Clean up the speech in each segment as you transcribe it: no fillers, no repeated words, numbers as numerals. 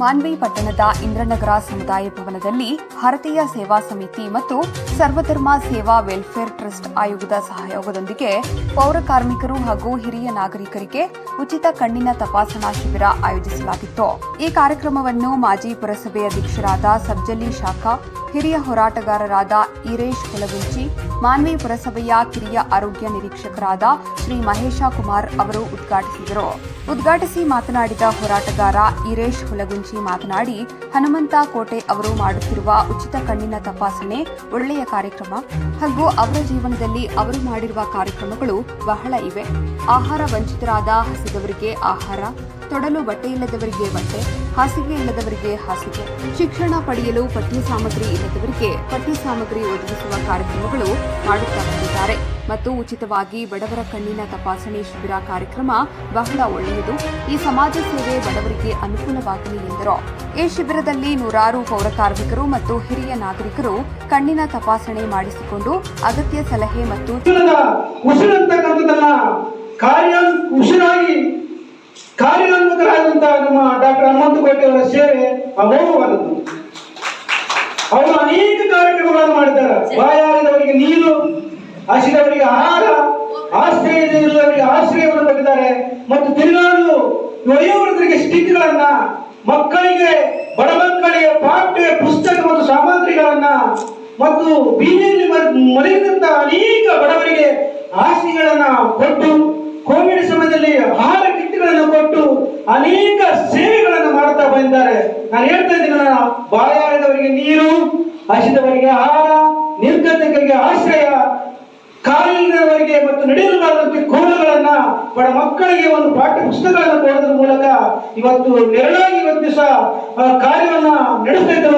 ಮಾನ್ವಿ ಪಟ್ಟಣದ ಇಂದ್ರನಗರ ಸಮುದಾಯ ಭವನದಲ್ಲಿ ಭಾರತೀಯ ಸೇವಾ ಸಮಿತಿ ಮತ್ತು ಸರ್ವಧರ್ಮ ಸೇವಾ ವೆಲ್ಫೇರ್ ಟ್ರಸ್ಟ್ ಆಯೋಗದ ಸಹಯೋಗದೊಂದಿಗೆ ಪೌರ ಕಾರ್ಮಿಕರು ಹಾಗೂ ಹಿರಿಯ ನಾಗರಿಕರಿಗೆ ಉಚಿತ ಕಣ್ಣಿನ ತಪಾಸಣಾ ಶಿಬಿರ ಆಯೋಜಿಸಲಾಗಿತ್ತು. ಈ ಕಾರ್ಯಕ್ರಮವನ್ನು ಮಾಜಿ ಪುರಸಭೆ ಅಧ್ಯಕ್ಷರಾದ ಸಬ್ಜಲಿ ಶಾಖಾ, ಹಿರಿಯ ಹೋರಾಟಗಾರರಾದ ಈರೇಶ್ ಹುಲಗುಂಚಿ, ಮಾನ್ವಿ ಪುರಸಭೆಯ ಕಿರಿಯ ಆರೋಗ್ಯ ನಿರೀಕ್ಷಕರಾದ ಶ್ರೀ ಮಹೇಶ ಕುಮಾರ್ ಅವರು ಉದ್ಘಾಟಿಸಿದರು. ಉದ್ಘಾಟಿಸಿ ಮಾತನಾಡಿದ ಹೋರಾಟಗಾರ ಈರೇಶ್ ಹುಲಗುಂಚಿ ಮಾತನಾಡಿ, ಹನುಮಂತ ಕೋಟೆ ಅವರು ಮಾಡುತ್ತಿರುವ ಉಚಿತ ಕಣ್ಣಿನ ತಪಾಸಣೆ ಒಳ್ಳೆಯ ಕಾರ್ಯಕ್ರಮ ಹಾಗೂ ಅವರ ಜೀವನದಲ್ಲಿ ಅವರು ಮಾಡಿರುವ ಕಾರ್ಯಕ್ರಮಗಳು ಬಹಳ ಇವೆ. ಆಹಾರ ವಂಚಿತರಾದ ಹಸಿದವರಿಗೆ ಆಹಾರ, ತೊಡಲು ಬಟ್ಟೆ ಇಲ್ಲದವರಿಗೆ ಬಟ್ಟೆ, ಹಾಸಿಗೆ ಇಲ್ಲದವರಿಗೆ ಹಾಸಿಗೆ, ಶಿಕ್ಷಣ ಪಡೆಯಲು ಪಠ್ಯ ಸಾಮಗ್ರಿ ಇಲ್ಲದವರಿಗೆ ಪಠ್ಯ ಸಾಮಗ್ರಿ ಒದಗಿಸುವ ಕಾರ್ಯಕ್ರಮಗಳು ಮಾಡುತ್ತಾ ಬಂದಿದ್ದಾರೆ ಮತ್ತು ಉಚಿತವಾಗಿ ಬಡವರ ಕಣ್ಣಿನ ತಪಾಸಣೆ ಶಿಬಿರ ಕಾರ್ಯಕ್ರಮ ಬಹಳ ಒಳ್ಳೆಯದು. ಈ ಸಮಾಜ ಸೇವೆ ಬಡವರಿಗೆ ಅನುಕೂಲವಾಗಲಿ ಎಂದರು. ಈ ಶಿಬಿರದಲ್ಲಿ ನೂರಾರು ಪೌರ ಕಾರ್ಮಿಕರು ಮತ್ತು ಹಿರಿಯ ನಾಗರಿಕರು ಕಣ್ಣಿನ ತಪಾಸಣೆ ಮಾಡಿಸಿಕೊಂಡು ಅಗತ್ಯ ಸಲಹೆ ಮತ್ತು ಕಾರ್ಯೋನ್ಮುಖರಾದಂತಹ ನಮ್ಮ ಡಾಕ್ಟರ್ ಹನುಮಂತ ಕೋಟೆ ಅವರ ಸೇವೆ ಅಮೋಘವಾದದ್ದು. ಅವರು ಅನೇಕ ಕಾರ್ಯಕ್ರಮಗಳನ್ನು ಮಾಡಿದ್ದಾರೆ. ಬಾಯಾರಿದವರಿಗೆ ನೀರು, ಹಸಿದವರಿಗೆ ಆಹಾರ, ಆಶ್ರಯವಿಲ್ಲದವರಿಗೆ ಆಶ್ರಯವನ್ನು ಕೊಟ್ಟಿದ್ದಾರೆ ಮತ್ತು ತಿರುಗಾಡಲು ವಯೋವೃದ್ಧರಿಗೆ ಸ್ಟಿಕ್ಗಳನ್ನ, ಮಕ್ಕಳಿಗೆ ಬಡ ಮಕ್ಕಳಿಗೆ ಪಾಠ್ಯ ಪುಸ್ತಕ ಮತ್ತು ಸಾಮಗ್ರಿಗಳನ್ನ ಮತ್ತು ಬೀದಿಯಲ್ಲಿ ಮಲಗಿದಂತಹ ಅನೇಕ ಬಡವರಿಗೆ ಹಾಸಿಗೆಗಳನ್ನ ಕೊಟ್ಟು, ಕೋವಿಡ್ ಸಮಯದಲ್ಲಿ ಆಹಾರ ಕಿಟ್ಗಳನ್ನು ಕೊಟ್ಟು ಅನೇಕ ಸೇವೆಗಳನ್ನು ಮಾಡುತ್ತಾ ಬಂದಿದ್ದಾರೆ. ನಾನು ಹೇಳ್ತಾ ಇದ್ದೀನಿ, ಬಾಯಾರಿದವರಿಗೆ ನೀರು, ಹಸಿದವರಿಗೆ ಆಹಾರ, ನಿರ್ಗತಿಕರಿಗೆ ಆಶ್ರಯ, ಕಾಲಿಲ್ಲದವರಿಗೆ ಮತ್ತು ನಡೆಯಲಾರದಂತೆ ಕೋಲುಗಳನ್ನ, ಬಡ ಮಕ್ಕಳಿಗೆ ಒಂದು ಪಾಠ್ಯ ಪುಸ್ತಕಗಳನ್ನು ಕೊಡೋದ್ರ ಮೂಲಕ ಇವತ್ತು ನೆರಳಾಗಿ ಇವತ್ತು ದಿವಸ ಕಾರ್ಯವನ್ನ ನಡೆಸ್ತಾ ಇದ್ದ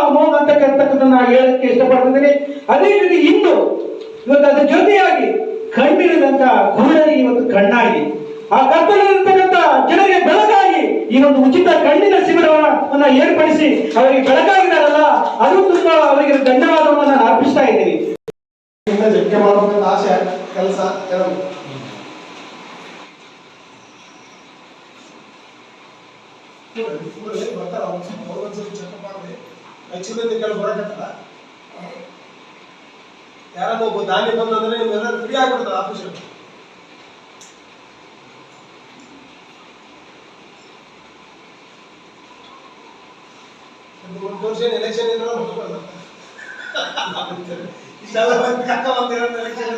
ಅಮೋಘ ಅಂತಕ್ಕಂಥದ್ದನ್ನ ಹೇಳಕ್ಕೆ ಇಷ್ಟಪಡ್ತಿದ್ದೀನಿ. ಅದೇ ರೀತಿ ಇಂದು ಇವತ್ತು ಅದ್ರ ಜೊತೆಯಾಗಿ ಕಣ್ಣಿರದಂತ ಕುರುಡರಿಗೆ ಇವತ್ತು ಕಣ್ಣಾಗಿ, ಆ ಕತ್ತಲಿರ್ತಕ್ಕಂಥ ಜನರಿಗೆ ಬೆಳಕಾಗಿ ಈ ಒಂದು ಉಚಿತ ಕಣ್ಣಿನ ಶಿಬಿರವನ್ನ ಏರ್ಪಡಿಸಿ ಅವರಿಗೆ ಬೆಳಕಾಗಿದಾರಲ್ಲ, ಅದು ತುಂಬಾ ಅವರಿಗೆ ಧನ್ಯವಾದವನ್ನು ನಾನು ಅರ್ಪಿಸ್ತಾ ಇದ್ದೀನಿ. ಜಗ್ಗೆ ಮಾಡಬೇಕಂತ ಆಸೆ, ಕೆಲಸ ಯಾರಾದ್ರೂ ಒಬ್ಬ ದಾನಿ ಬಂದಂದ್ರೆ ನಿಮ್ಮೆಲ್ಲರೂ ಫ್ರೀ ಆಗ್ಬಿಡ್ತದೆ ಆಫೀಸರ್. ಒಂದು ವರ್ಷ ಎಲೆಕ್ಷನ್ ಇದ್ರೆ ಇಷ್ಟೆಲ್ಲ ಎಲೆಕ್ಷನ್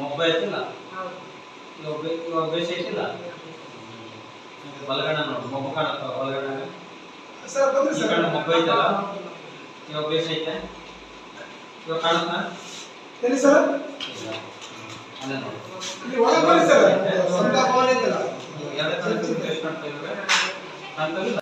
ಮೊಬೈಲ್ ಇಲ್ಲ, ಇವಾಗ ಬೇಸ್ ಐತಿಲ್ಲ, ಬಲಗಣ ನೋಡಿ ಮೊಬ್ಬ ಕಾಣತ್ತ, ಬಲಗಣ ಮೊಬೈಲ್ ಐತಲ್ಲ, ಇವಾಗ ಬೇಸ್ ಐತೆ, ಇವಾಗ ಕಾಣುತ್ತಾ ಎಲ್ಲಿ ಸರ್? ಅಲ್ಲ ನೋಡಿ ಒಳಗೆ ಸರ್ ಸ್ವಂತ ಫೋನ್ ಐತಲ್ಲ, ಎರಡು ಕಡೆ ಬೇಸ್ ಮಾಡ್ತಾ ಇದ್ದಾರೆ ಅಂತಲ್ಲ.